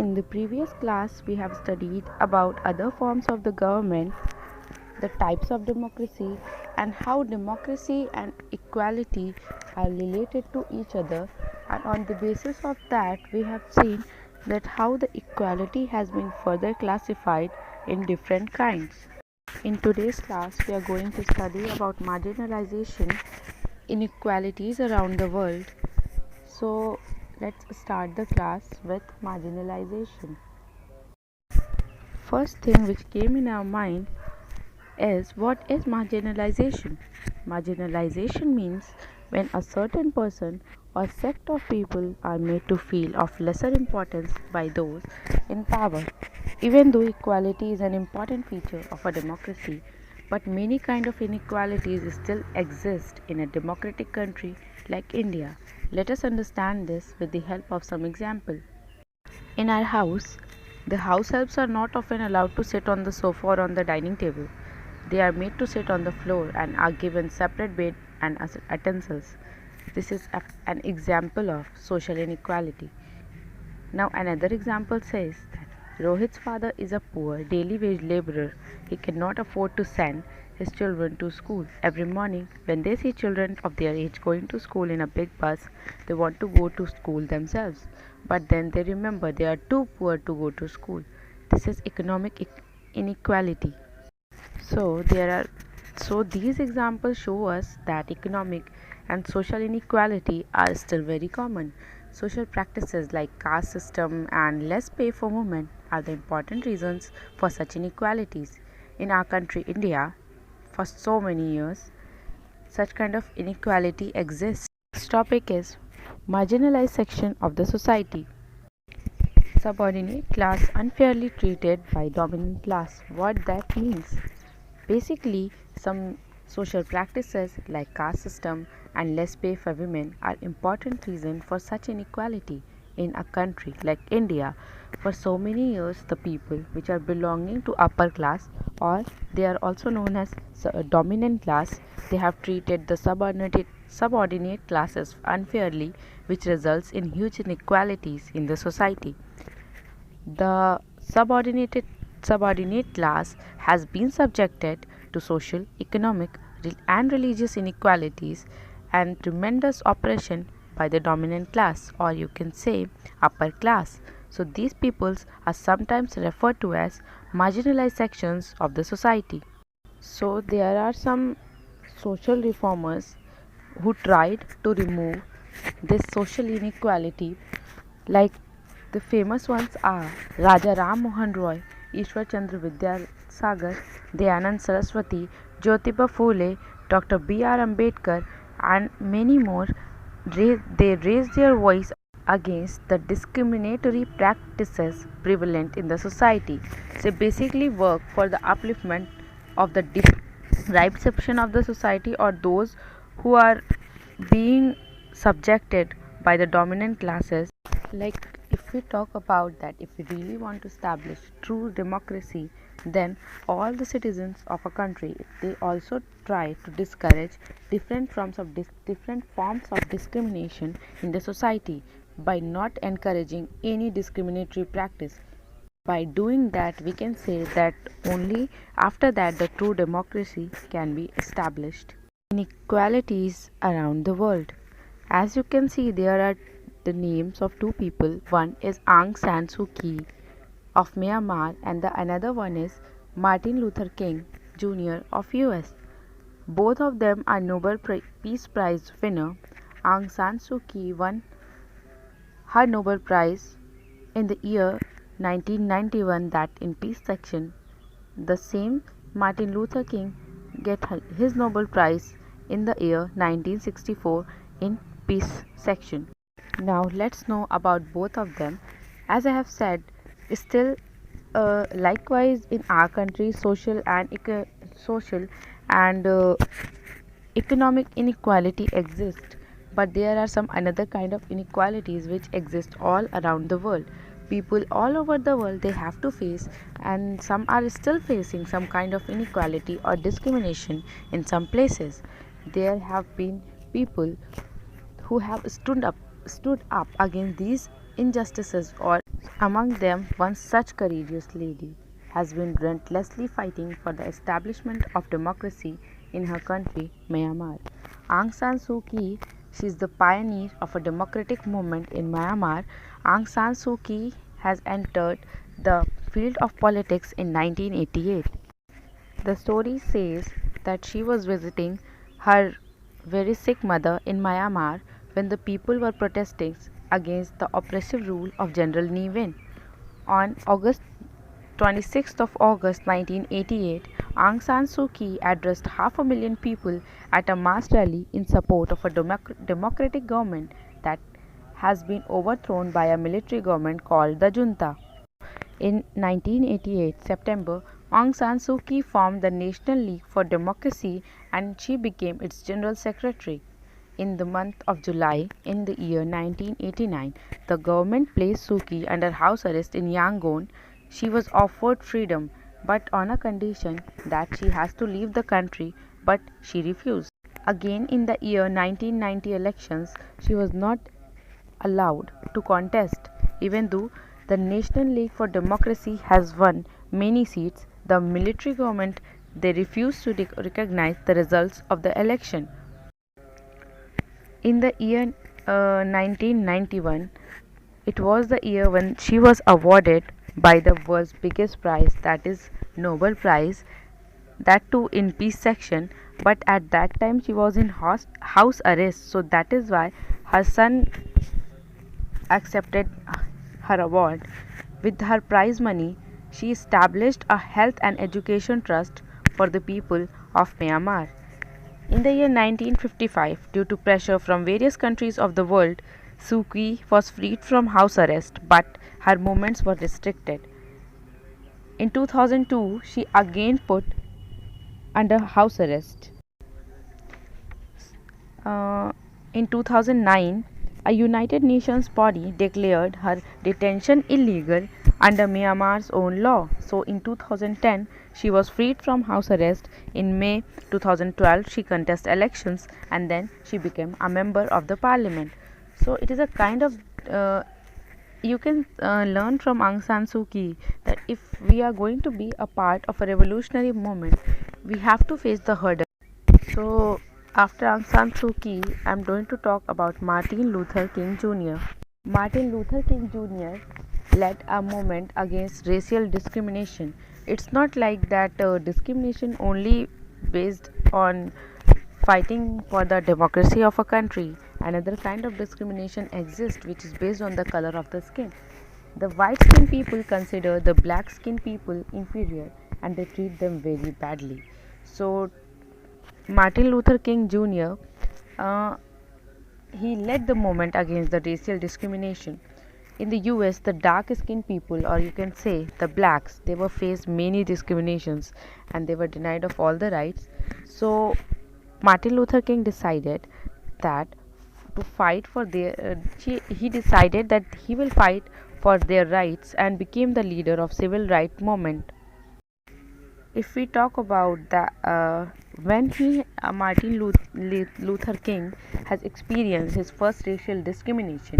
In the previous class, we have studied about other forms of the government, the types of democracy, and how democracy and equality are related to each other. And on the basis of that, we have seen that how the equality has been further classified in different kinds. In today's class, we are going to study about marginalization, inequalities around the world. So, let's start the class with marginalization. First thing which came in our mind is, what is marginalization? Marginalization means when a certain person or sect of people are made to feel of lesser importance by those in power. Even though equality is an important feature of a democracy, but many kind of inequalities still exist in a democratic country like India. Let us understand this with the help of some example. In our house, the house helps are not often allowed to sit on the sofa or on the dining table. They are made to sit on the floor and are given separate bed and utensils. This is an example of social inequality. Now another example says that Rohit's father is a poor daily wage laborer. He cannot afford to send his children to school. Every morning when they see children of their age going to school in a big bus, they want to go to school themselves. But then they remember they are too poor to go to school. This is economic inequality. So these examples show us that economic and social inequality are still very common. Social practices like caste system and less pay for women are the important reasons for such inequalities. In our country, India, for so many years, such kind of inequality exists. This topic is marginalized section of the society. Subordinate class unfairly treated by dominant class. What that means? Basically, some social practices like caste system and less pay for women are important reason for such inequality in a country like India. For so many years, the people which are belonging to upper class, or they are also known as dominant class, they have treated the subordinate classes unfairly, which results in huge inequalities in the society. The subordinate class has been subjected to social, economic, and religious inequalities and tremendous oppression by the dominant class, or you can say upper class. So these peoples are sometimes referred to as marginalized sections of the society. So there are some social reformers who tried to remove this social inequality, like the famous ones are Raja Ram Mohan Roy, Ishwar Chandra Vidyasagar, Dayanand Saraswati, Jyotiba Phule, Dr. B.R. Ambedkar, and many more. They raised their voice against the discriminatory practices prevalent in the society. They basically work for the upliftment of the deprived section of the society, or those who are being subjected by the dominant classes. Like, if we talk about that, if we really want to establish true democracy, then all the citizens of a country, they also try to discourage different forms of discrimination in the society by not encouraging any discriminatory practice. By doing that, we can say that only after that the true democracy can be established. Inequalities around the world. As you can see, there are the names of two people. One is Aung San Suu Kyi of Myanmar, and the another one is Martin Luther King Jr. of US. Both of them are Nobel Peace Prize winner. Aung San Suu Kyi won her Nobel Prize in the year 1991, that in peace section. The same Martin Luther King get his Nobel Prize in the year 1964 in peace section. Now let's know about both of them. As I have said, still likewise in our country, social and economic inequality exists, but there are some another kind of inequalities which exist all around the world. People all over the world, they have to face, and some are still facing some kind of inequality or discrimination in some places. There have been people who have stood up against these injustices or Among them, one such courageous lady has been relentlessly fighting for the establishment of democracy in her country, Myanmar. Aung San Suu Kyi, she is the pioneer of a democratic movement in Myanmar. Aung San Suu Kyi has entered the field of politics in 1988. The story says that she was visiting her very sick mother in Myanmar when the people were protesting against the oppressive rule of General Ne Win. On August 26th of August 1988, Aung San Suu Kyi addressed half a million people at a mass rally in support of a democratic government that has been overthrown by a military government called the junta. In 1988 September, Aung San Suu Kyi formed the National League for Democracy and she became its General Secretary. In the month of July in the year 1989, the government placed Suu Kyi under house arrest in Yangon. She was offered freedom but on a condition that she has to leave the country, but she refused. Again in the year 1990 elections, she was not allowed to contest. Even though the National League for Democracy has won many seats, the military government they refused to recognize the results of the election. In the year 1991, it was the year when she was awarded by the world's biggest prize, that is Nobel Prize, that too in peace section. But at that time she was in house arrest, so that is why her son accepted her award. With her prize money, she established a health and education trust for the people of Myanmar. In the year 1955, due to pressure from various countries of the world, Suu Kyi was freed from house arrest, but her movements were restricted. In 2002, she again put under house arrest. In 2009, a United Nations body declared her detention illegal under Myanmar's own law. So in 2010, she was freed from house arrest. In May 2012, she contested elections and then she became a member of the parliament. So it is a kind of you can learn from Aung San Suu Kyi that if we are going to be a part of a revolutionary movement, we have to face the hurdle. So after Aung San Suu Kyi, I am going to talk about Martin Luther King Jr. Martin Luther King Jr. led a movement against racial discrimination. It's not like that discrimination only based on fighting for the democracy of a country. Another kind of discrimination exists which is based on the color of the skin. The white skinned people consider the black skinned people inferior and they treat them very badly. So Martin Luther King Jr. He led the movement against the racial discrimination. In the US, the dark-skinned people, or you can say the blacks, they were faced many discriminations and they were denied of all the rights. So Martin Luther King decided that to fight for their he decided that he will fight for their rights and became the leader of civil rights movement. If we talk about the when Martin Luther King has experienced his first racial discrimination,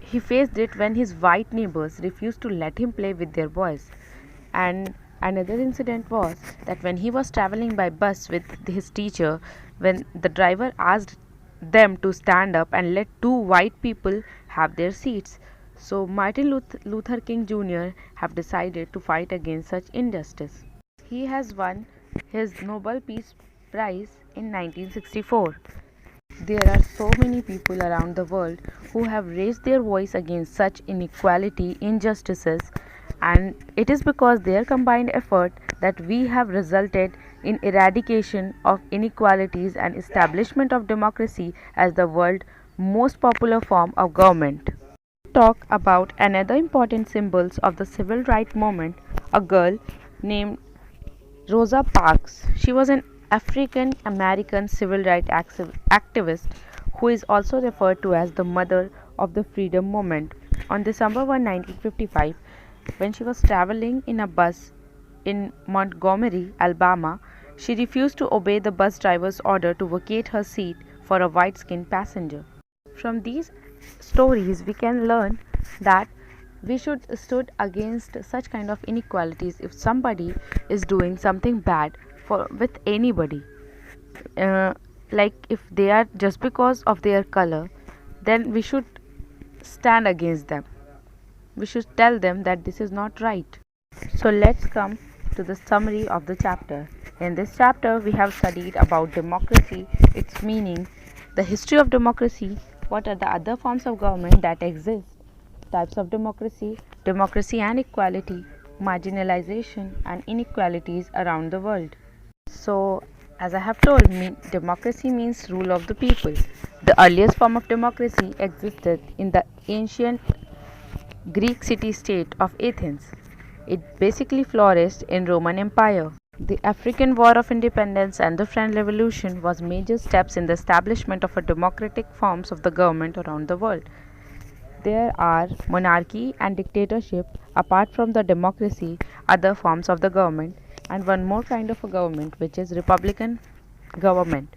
he faced it when his white neighbors refused to let him play with their boys. And another incident was that when he was traveling by bus with his teacher, when the driver asked them to stand up and let two white people have their seats. So Martin Luther King Jr. have decided to fight against such injustice. He has won his Nobel Peace Prize in 1964. There are so many people around the world who have raised their voice against such inequality, injustices, and it is because their combined effort that we have resulted in eradication of inequalities and establishment of democracy as the world's most popular form of government. Talk about another important symbols of the civil rights movement, a girl named Rosa Parks. She was an African American civil rights activist who is also referred to as the mother of the freedom movement. On December 1, 1955, when she was traveling in a bus in Montgomery, Alabama, she refused to obey the bus driver's order to vacate her seat for a white skinned passenger. From these stories, we can learn that We should stood against such kind of inequalities if somebody is doing something bad for with anybody. uh, like if they are just because of their color, then we should stand against them. We should tell them that this is not right. So let's come to the summary of the chapter. In this chapter, we have studied about democracy, its meaning, the history of democracy, what are the other forms of government that exist, types of democracy, democracy and equality, marginalization and inequalities around the world. So, as I have told, democracy means rule of the people. The earliest form of democracy existed in the ancient Greek city-state of Athens. It basically flourished in Roman Empire. The African War of Independence and the French Revolution was major steps in the establishment of a democratic forms of the government around the world. There are monarchy and dictatorship. Apart from the democracy, other forms of the government, and one more kind of a government, which is republican government.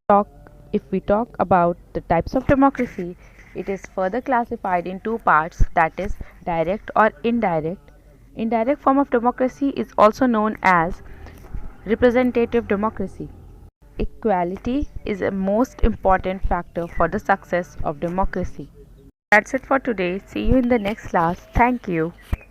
Talk If we talk about the types of democracy, it is further classified in two parts, that is direct or indirect. Indirect form of democracy is also known as representative democracy. Equality is a most important factor for the success of democracy. That's it for today. See you in the next class. Thank you.